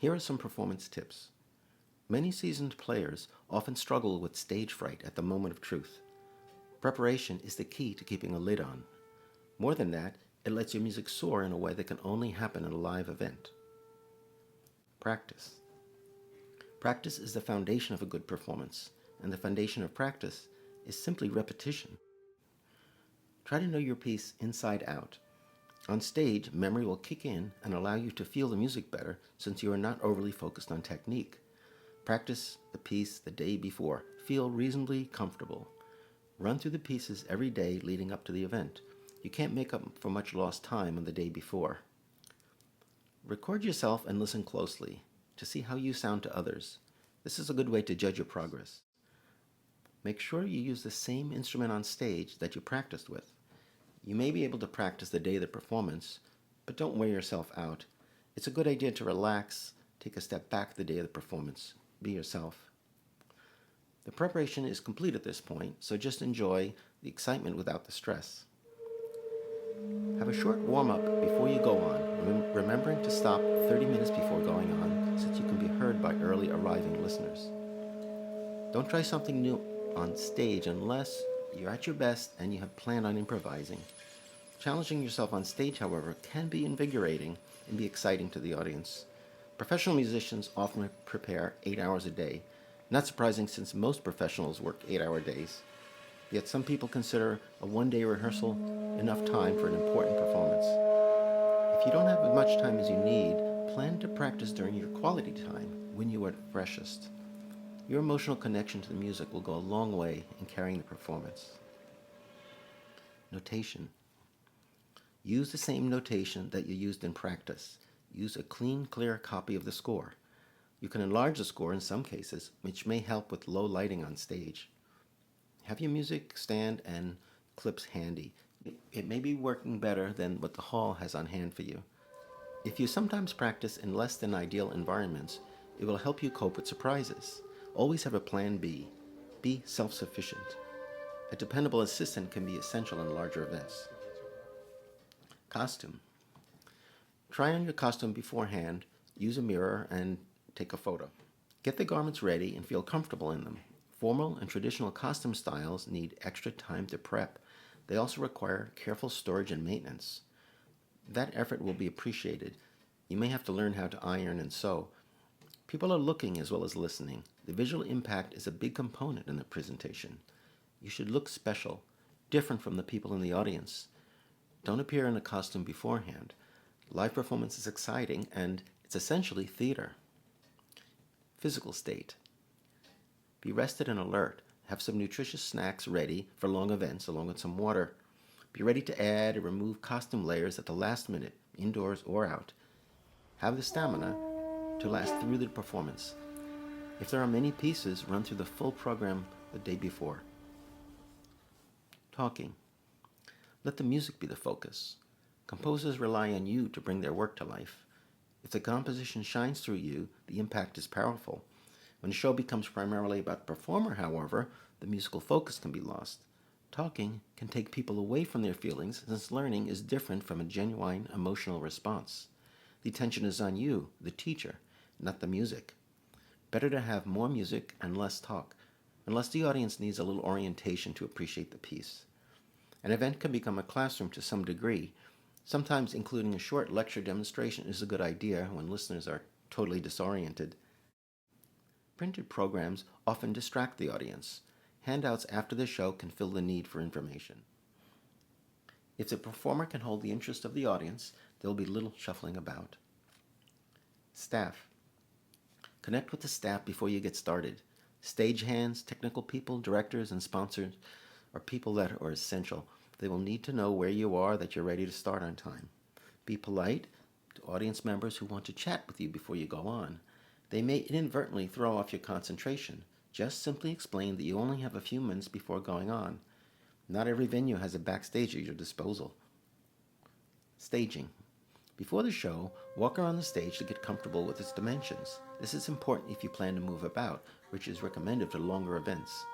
Here are some performance tips. Many seasoned players often struggle with stage fright at the moment of truth. Preparation is the key to keeping a lid on. More than that, it lets your music soar in a way that can only happen in a live event. Practice. Practice is the foundation of a good performance, and the foundation of practice is simply repetition. Try to know your piece inside out. On stage, memory will kick in and allow you to feel the music better since you are not overly focused on technique. Practice the piece the day before. Feel reasonably comfortable. Run through the pieces every day leading up to the event. You can't make up for much lost time on the day before. Record yourself and listen closely to see how you sound to others. This is a good way to judge your progress. Make sure you use the same instrument on stage that you practiced with. You may be able to practice the day of the performance, but don't wear yourself out. It's a good idea to relax, take a step back the day of the performance. Be yourself. The preparation is complete at this point, so just enjoy the excitement without the stress. Have a short warm-up before you go on, remembering to stop 30 minutes before going on since you can be heard by early arriving listeners. Don't try something new on stage unless you're at your best and you have planned on improvising. Challenging yourself on stage, however, can be invigorating and be exciting to the audience. Professional musicians often prepare 8 hours a day. Not surprising since most professionals work 8-hour days. Yet some people consider a one-day rehearsal enough time for an important performance. If you don't have as much time as you need, plan to practice during your quality time when you are at freshest. Your emotional connection to the music will go a long way in carrying the performance. Notation. Use the same notation that you used in practice. Use a clean, clear copy of the score. You can enlarge the score in some cases, which may help with low lighting on stage. Have your music stand and clips handy. It may be working better than what the hall has on hand for you. If you sometimes practice in less than ideal environments, it will help you cope with surprises. Always have a plan B. Be self-sufficient. A dependable assistant can be essential in larger events. Costume. Try on your costume beforehand, use a mirror, and take a photo. Get the garments ready and feel comfortable in them. Formal and traditional costume styles need extra time to prep. They also require careful storage and maintenance. That effort will be appreciated. You may have to learn how to iron and sew. People are looking as well as listening. The visual impact is a big component in the presentation. You should look special, different from the people in the audience. Don't appear in a costume beforehand. Live performance is exciting, and it's essentially theater. Physical state. Be rested and alert. Have some nutritious snacks ready for long events along with some water. Be ready to add or remove costume layers at the last minute, indoors or out. Have the stamina to last through the performance. If there are many pieces, run through the full program the day before. Talking. Let the music be the focus. Composers rely on you to bring their work to life. If the composition shines through you, the impact is powerful. When a show becomes primarily about the performer, however, the musical focus can be lost. Talking can take people away from their feelings since learning is different from a genuine emotional response. The attention is on you, the teacher, not the music. Better to have more music and less talk, unless the audience needs a little orientation to appreciate the piece. An event can become a classroom to some degree. Sometimes including a short lecture demonstration is a good idea when listeners are totally disoriented. Printed programs often distract the audience. Handouts after the show can fill the need for information. If the performer can hold the interest of the audience, there will be little shuffling about. Staff. Connect with the staff before you get started. Stagehands, technical people, directors, and sponsors are people that are essential. They will need to know where you are, that you're ready to start on time. Be polite to audience members who want to chat with you before you go on. They may inadvertently throw off your concentration. Just simply explain that you only have a few minutes before going on. Not every venue has a backstage at your disposal. Staging. Before the show, walk around the stage to get comfortable with its dimensions. This is important if you plan to move about, which is recommended for longer events.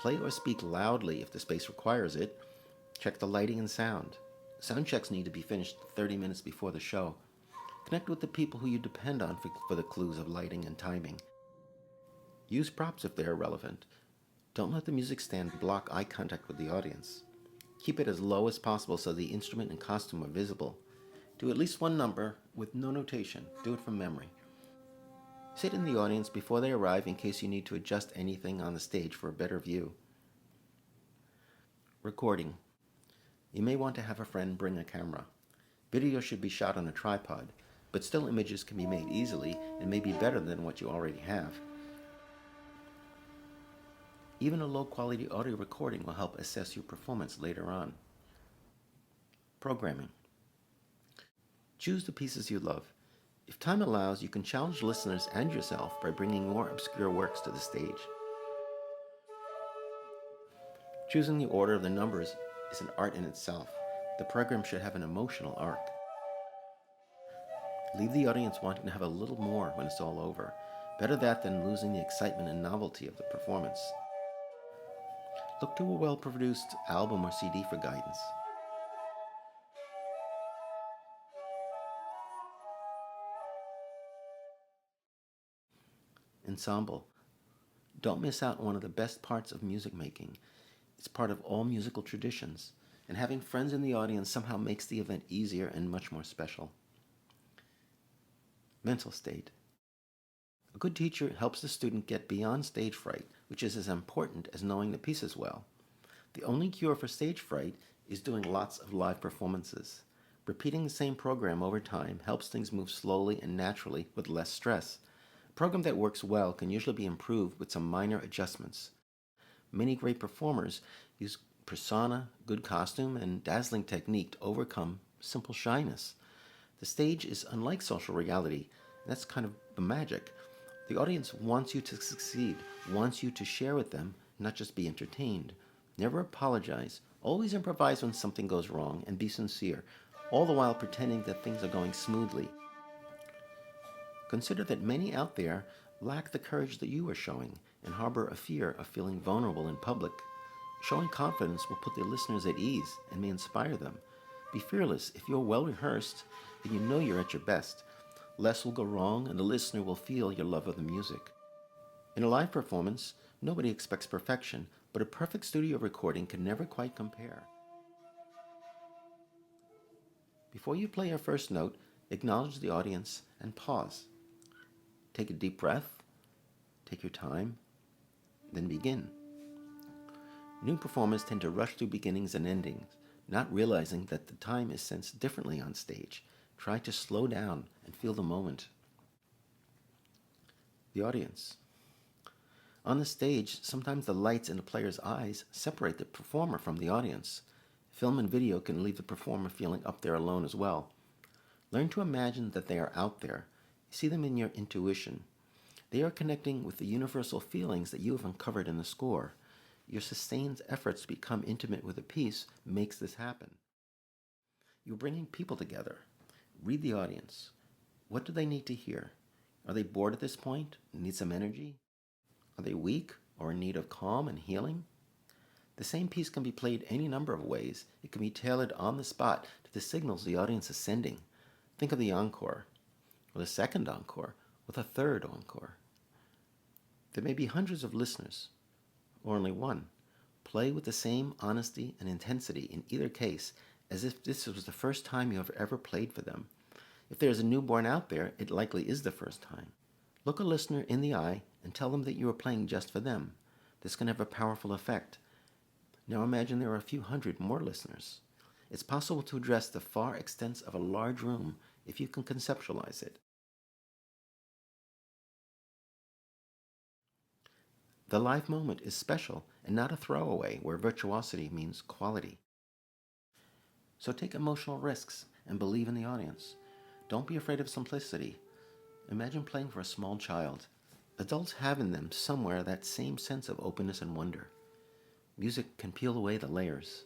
Play or speak loudly if the space requires it. Check the lighting and sound. Sound checks need to be finished 30 minutes before the show. Connect with the people who you depend on for the clues of lighting and timing. Use props if they are relevant. Don't let the music stand block eye contact with the audience. Keep it as low as possible so the instrument and costume are visible. Do at least one number with no notation. Do it from memory. Sit in the audience before they arrive in case you need to adjust anything on the stage for a better view. Recording. You may want to have a friend bring a camera. Video should be shot on a tripod, but still images can be made easily and may be better than what you already have. Even a low-quality audio recording will help assess your performance later on. Programming. Choose the pieces you love. If time allows, you can challenge listeners and yourself by bringing more obscure works to the stage. Choosing the order of the numbers is an art in itself. The program should have an emotional arc. Leave the audience wanting to have a little more when it's all over. Better that than losing the excitement and novelty of the performance. Look to a well-produced album or CD for guidance. Ensemble. Don't miss out on one of the best parts of music making. It's part of all musical traditions, and having friends in the audience somehow makes the event easier and much more special. Mental state. A good teacher helps the student get beyond stage fright, which is as important as knowing the pieces well. The only cure for stage fright is doing lots of live performances. Repeating the same program over time helps things move slowly and naturally with less stress. A program that works well can usually be improved with some minor adjustments. Many great performers use persona, good costume, and dazzling technique to overcome simple shyness. The stage is unlike social reality. That's kind of the magic. The audience wants you to succeed, wants you to share with them, not just be entertained. Never apologize. Always improvise when something goes wrong and be sincere, all the while pretending that things are going smoothly. Consider that many out there lack the courage that you are showing and harbor a fear of feeling vulnerable in public. Showing confidence will put the listeners at ease and may inspire them. Be fearless. If you're well rehearsed, then you know you're at your best. Less will go wrong and the listener will feel your love of the music. In a live performance, nobody expects perfection, but a perfect studio recording can never quite compare. Before you play your first note, acknowledge the audience and pause. Take a deep breath, take your time, then begin. New performers tend to rush through beginnings and endings, not realizing that the time is sensed differently on stage. Try to slow down and feel the moment. The audience. On the stage, sometimes the lights in the player's eyes separate the performer from the audience. Film and video can leave the performer feeling up there alone as well. Learn to imagine that they are out there. See them in your intuition. They are connecting with the universal feelings that you have uncovered in the score. Your sustained efforts to become intimate with a piece makes this happen. You're bringing people together. Read the audience. What do they need to hear? Are they bored at this point? Need some energy? Are they weak or in need of calm and healing? The same piece can be played any number of ways. It can be tailored on the spot to the signals the audience is sending. Think of the encore, or the second encore, or the third encore. There may be hundreds of listeners, or only one. Play with the same honesty and intensity in either case, as if this was the first time you have ever played for them. If there is a newborn out there, it likely is the first time. Look a listener in the eye and tell them that you are playing just for them. This can have a powerful effect. Now imagine there are a few hundred more listeners. It's possible to address the far extent of a large room if you can conceptualize it. The live moment is special and not a throwaway where virtuosity means quality. So take emotional risks and believe in the audience. Don't be afraid of simplicity. Imagine playing for a small child. Adults have in them somewhere that same sense of openness and wonder. Music can peel away the layers.